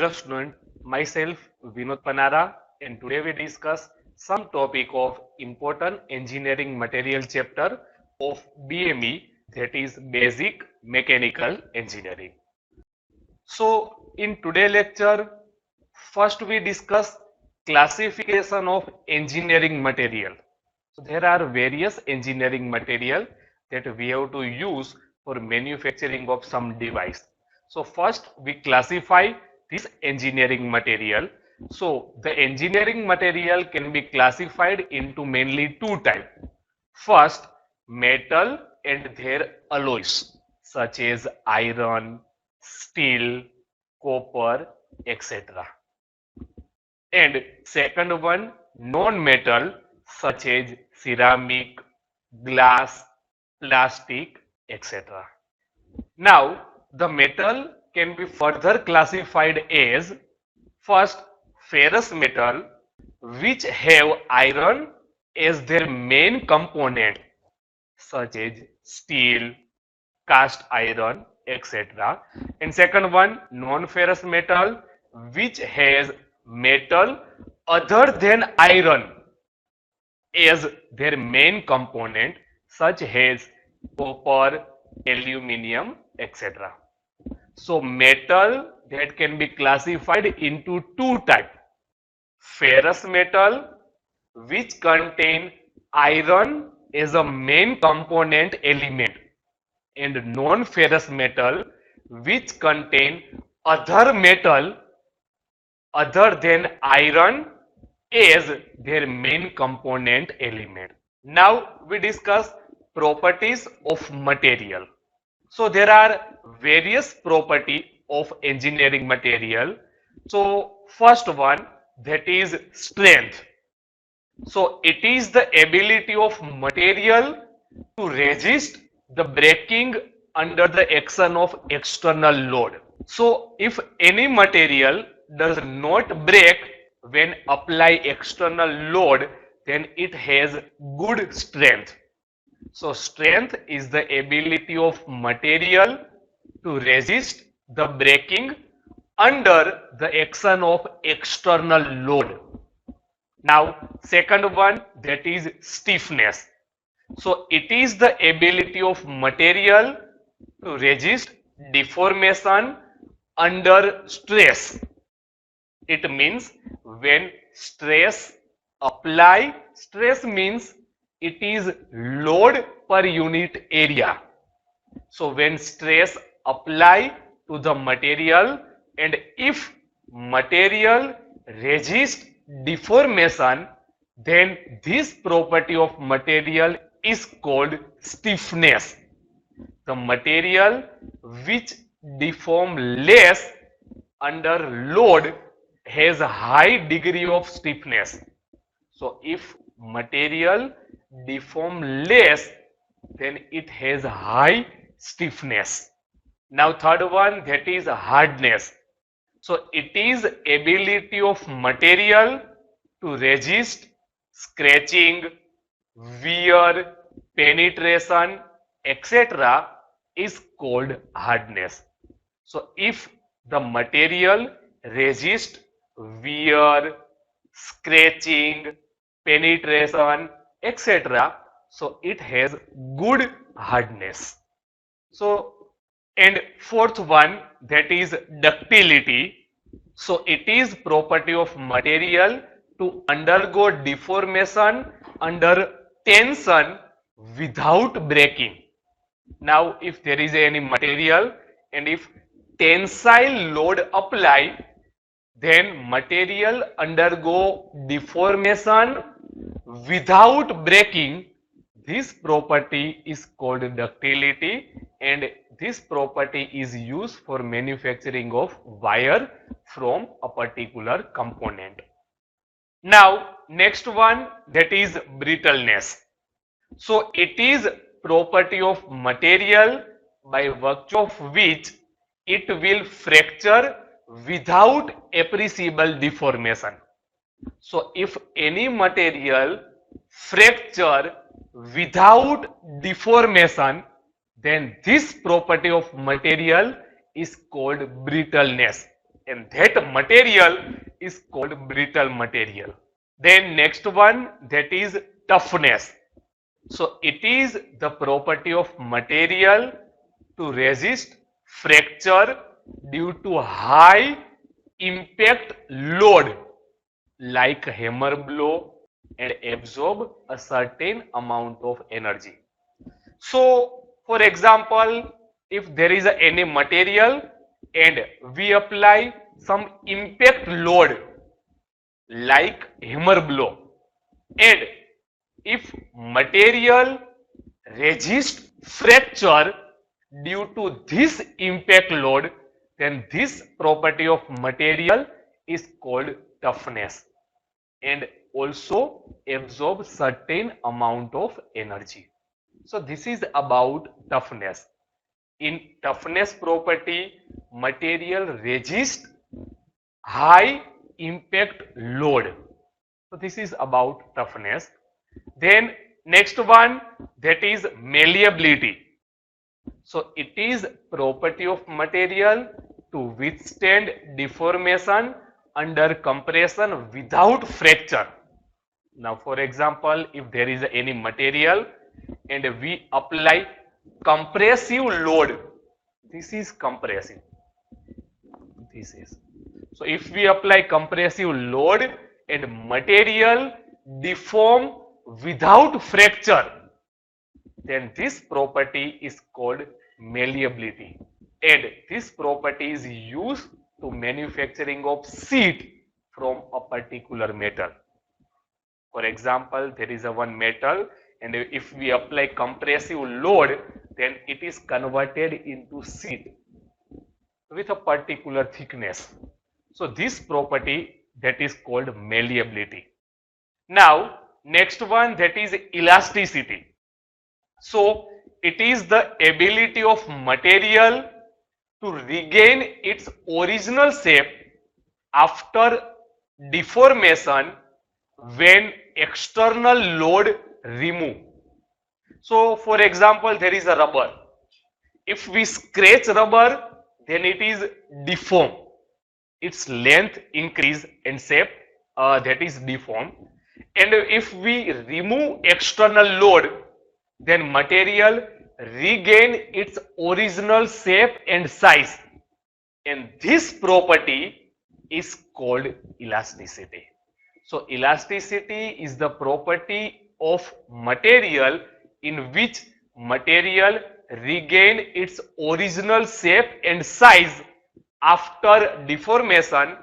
Hello student, myself Vinod Panara, and today we discuss some topic of important engineering material chapter of BME, that is Basic Mechanical Engineering. So in today lecture, first we discuss classification of engineering material. So there are various engineering material that we have to use for manufacturing of some device. So first we classify this engineering material. So the engineering material can be classified into mainly two types. First, metal and their alloys such as iron, steel, copper, etc. And second one, non-metal such as ceramic, glass, plastic, etc. Now, the metal can be further classified as first, ferrous metal which have iron as their main component such as steel, cast iron, etc. And second one, non-ferrous metal which has metal other than iron as their main component such as copper, aluminium, etc. So metal that can be classified into two types. Ferrous metal which contain iron as a main component element, and non-ferrous metal which contain other metal other than iron as their main component element. Now we discuss properties of material. So there are various property of engineering material. So first one, that is strength. So it is the ability of material to resist the breaking under the action of external load. So if any material does not break when apply external load, then it has good strength. So strength is the ability of material to resist the breaking under the action of external load. Now, second one, that is stiffness. So it is the ability of material to resist deformation under stress. It means when stress apply, stress means it is load per unit area. So when stress apply to the material, and if material resist deformation, then this property of material is called stiffness. The material which deform less under load has a high degree of stiffness. So if material deform less, then it has high stiffness. Now third one, that is hardness. So it is ability of material to resist scratching, wear, penetration, etc. is called hardness. So if the material resist wear, scratching, penetration, etc. so it has good hardness. So, and fourth one, that is ductility. So it is property of material to undergo deformation under tension without breaking. Now if there is any material and if tensile load apply, then material undergo deformation without breaking. This property is called ductility, and this property is used for manufacturing of wire from a particular component. Now next one, that is brittleness. So it is property of material by virtue of which it will fracture without appreciable deformation. So if any material fracture without deformation, then this property of material is called brittleness. and that material is called brittle material. Then next one, that is toughness. So it is the property of material to resist fracture due to high impact load like hammer blow and absorb a certain amount of energy. So for example, if there is any material and we apply some impact load like hammer blow, and if material resist fracture due to this impact load, then this property of material is called toughness and also absorb certain amount of energy. So this is about toughness. In toughness property, material resist high impact load. So this is about toughness. Then next one, that is malleability. So it is property of material to withstand deformation under compression without fracture. Now for example, if there is any material and we apply compressive load, this is compressive, this is. So if we apply compressive load and material deform without fracture, then this property is called malleability, and this property is used to manufacturing of sheet from a particular metal. For example, there is a one metal and if we apply compressive load, then it is converted into sheet with a particular thickness. So this property, that is called malleability. Now next one, that is elasticity. So it is the ability of material to regain its original shape after deformation when external load remove. So for example, there is a rubber. If we scratch rubber, then it is deformed. Its length increase and shape that is deformed. And if we remove external load, then material regain its original shape and size, and this property is called elasticity. So elasticity is the property of material in which material regain its original shape and size after deformation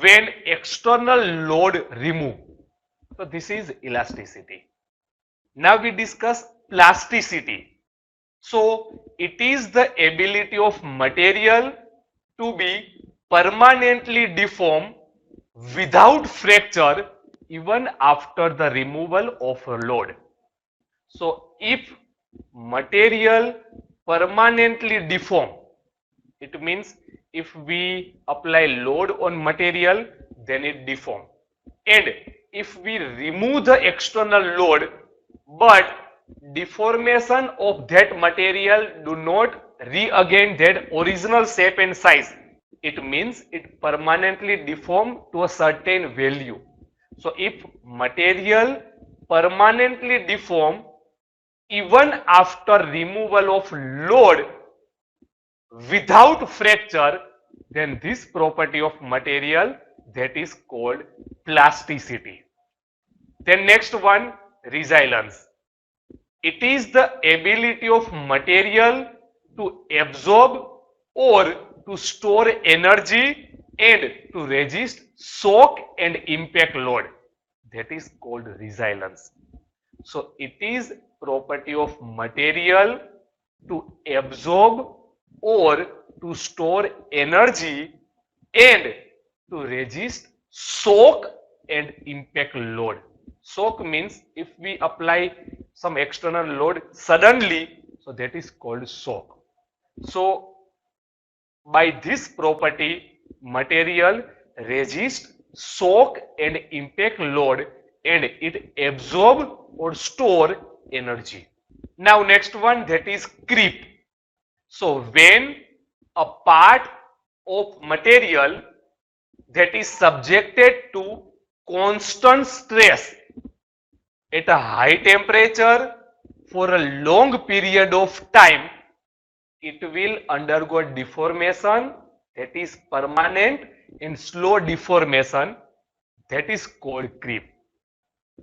when external load remove. So this is elasticity. Now we discuss plasticity. So it is the ability of material to be permanently deformed without fracture even after the removal of a load. So if material permanently deform, it means if we apply load on material, then it deform. And if we remove the external load, but deformation of that material do not regain that original shape and size, it means it permanently deform to a certain value. So if material permanently deform even after removal of load without fracture, then this property of material, that is called plasticity. Then next one, resilience. It is the ability of material to absorb or to store energy and to resist shock and impact load, that is called resilience. So it is property of material to absorb or to store energy and to resist shock and impact load. Shock means if we apply some external load suddenly, so that is called shock. So by this property, material resist shock and impact load and it absorb or store energy. Now next one, that is creep. So when a part of material that is subjected to constant stress at a high temperature for a long period of time, it will undergo deformation that is permanent and slow deformation that is called creep.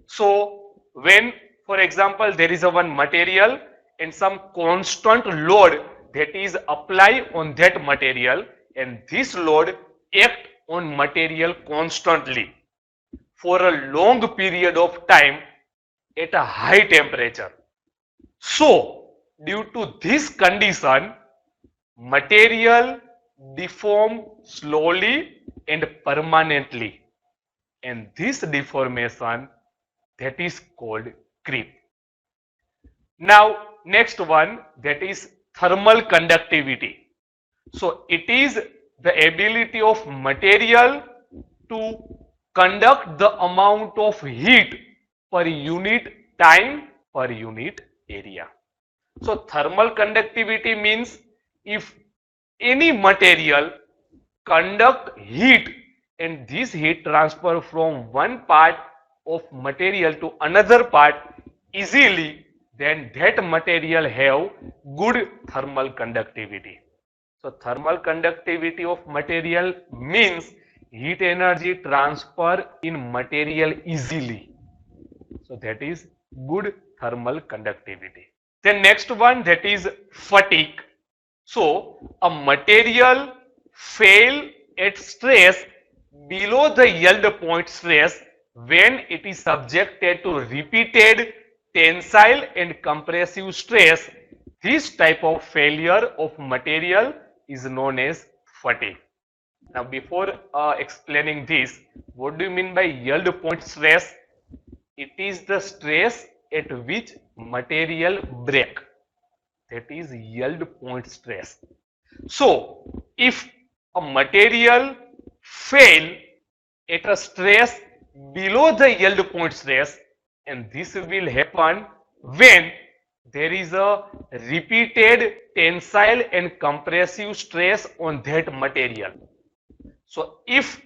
So when, for example, there is a one material and some constant load that is applied on that material, and this load act on material constantly for a long period of time at a high temperature. So due to this condition, material deform slowly and permanently, and this deformation that is called creep. Now next one, that is thermal conductivity. So it is the ability of material to conduct the amount of heat per unit time per unit area. So thermal conductivity means if any material conduct heat and this heat transfer from one part of material to another part easily, then that material have good thermal conductivity. So thermal conductivity of material means heat energy transfer in material easily. So that is good thermal conductivity. Then next one, that is fatigue. So a material fail at stress below the yield point stress when it is subjected to repeated tensile and compressive stress. This type of failure of material is known as fatigue. Now before explaining this, what do you mean by yield point stress? It is the stress at which material break. That is yield point stress. So if a material fail at a stress below the yield point stress, and this will happen when there is a repeated tensile and compressive stress on that material. So if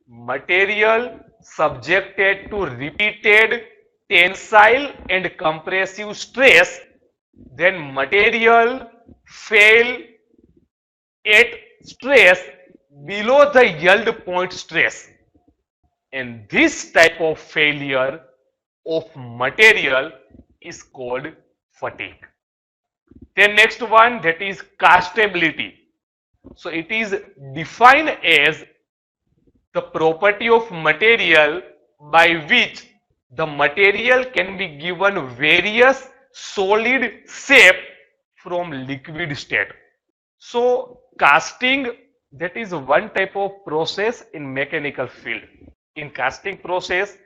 material subjected to repeated tensile and compressive stress, then material fail at stress below the yield point stress, and this type of failure of material is called fatigue. Then next one, that is castability. So it is defined as the property of material by which the material can be given various solid shape from liquid state. So casting, that is one type of process in mechanical field. In casting process,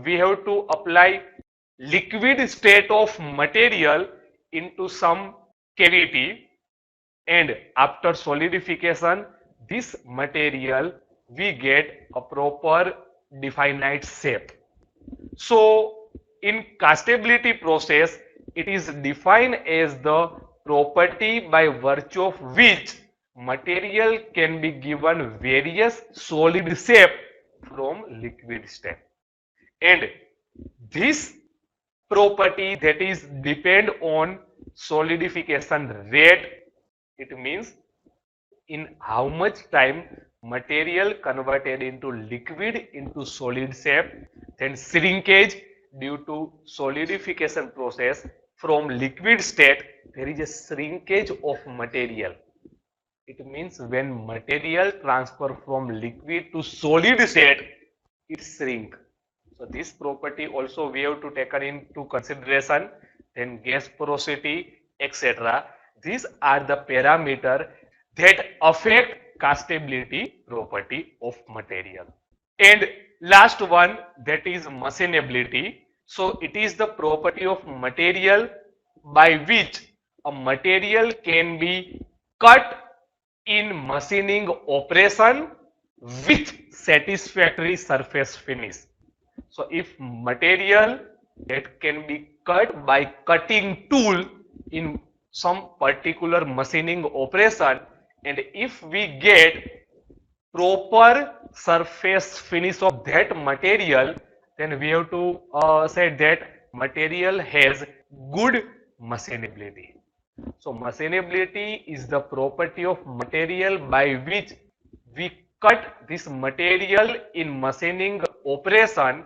we have to apply liquid state of material into some cavity, and after solidification this material we get a proper definite shape. So in castability process, it is defined as the property by virtue of which material can be given various solid shape from liquid state, and this property that is depend on solidification rate. It means in how much time material converted into liquid into solid shape. Then shrinkage, due to solidification process from liquid state there is a shrinkage of material. It means when material transfer from liquid to solid state, it shrink. So this property also we have to take into consideration. Then gas porosity, etc. These are the parameter that affect castability property of material. And last one, that is machinability. So it is the property of material by which a material can be cut in machining operation with satisfactory surface finish. So if material that can be cut by cutting tool in some particular machining operation, and if we get proper surface finish of that material, then we have to say that material has good machinability. So machinability is the property of material by which we cut this material in machining operation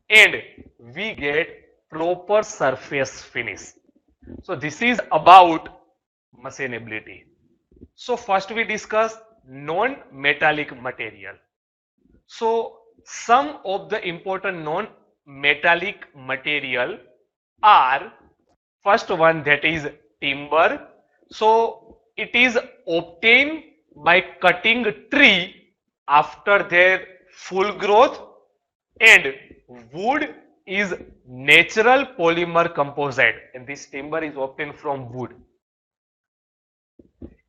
and we get proper surface finish. So this is about machinability. So first we discuss non-metallic material. So some of the important non-metallic material are, first one, that is timber. So it is obtained by cutting tree after their full growth, and wood is natural polymer composite, and this timber is obtained from wood.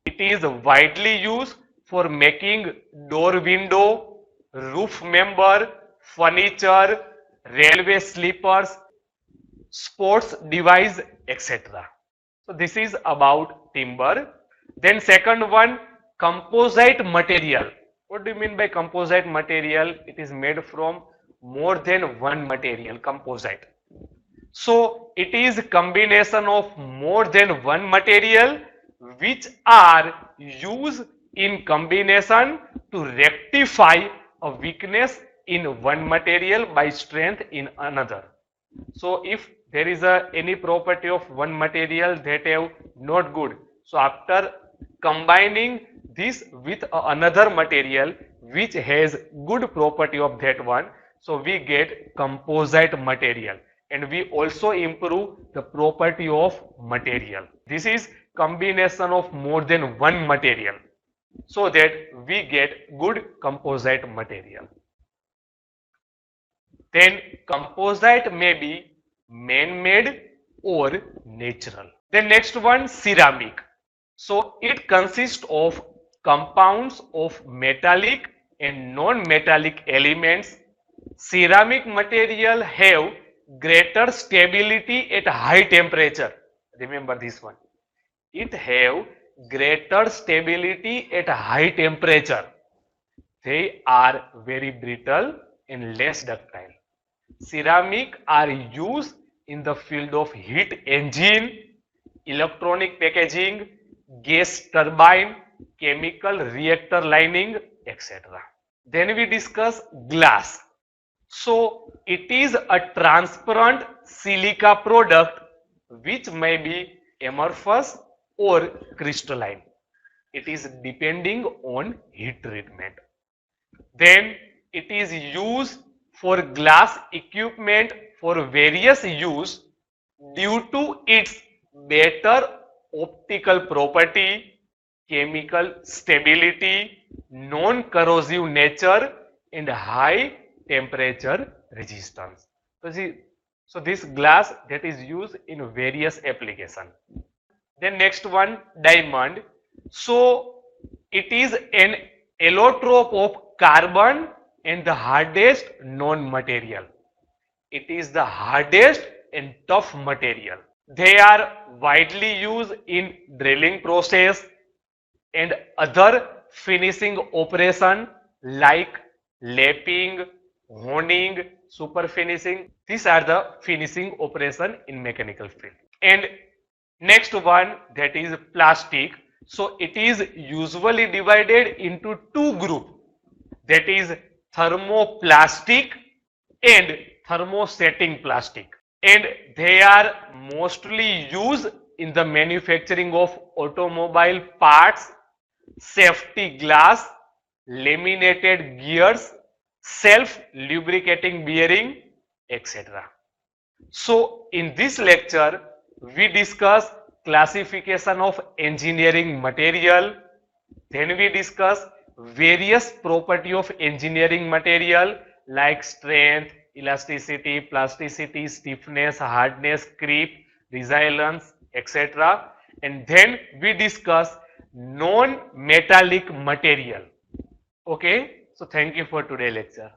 It is widely used for making door window, roof member, furniture, railway sleepers, sports device, etc. So this is about timber. Then second one, composite material. What do you mean by composite material? It is made from more than one material, composite. So it is combination of more than one material which are used in combination to rectify a weakness in one material by strength in another. So if there is any property of one material that have not good, so after combining this with another material which has good property of that one, so we get composite material, and we also improve the property of material. This is combination of more than one material, so that we get good composite material. Then composite may be man-made or natural. Then next one, ceramic. So it consists of compounds of metallic and non-metallic elements. Ceramic material have greater stability at high temperature. Remember this one. It have greater stability at high temperature. They are very brittle and less ductile. Ceramic are used in the field of heat engine, electronic packaging, gas turbine, chemical reactor lining, etc. Then we discuss glass. So it is a transparent silica product which may be amorphous or crystalline. It is depending on heat treatment. Then it is used for glass equipment for various use due to its better optical property, chemical stability, non-corrosive nature, and high temperature resistance. So this glass that is used in various applications. Then next one, diamond. So it is an allotrope of carbon and the hardest known material. It is the hardest and tough material. They are widely used in drilling process and other finishing operation like lapping, honing, super finishing. These are the finishing operation in mechanical field. And next one, that is plastic. So it is usually divided into two groups, that is thermoplastic and thermosetting plastic, and they are mostly used in the manufacturing of automobile parts, safety glass, laminated gears, self lubricating bearing, etc. So in this lecture we discuss classification of engineering material, then we discuss various property of engineering material like strength, elasticity, plasticity, stiffness, hardness, creep, resilience, etc. And then we discuss non-metallic material. Okay, so thank you for today's lecture.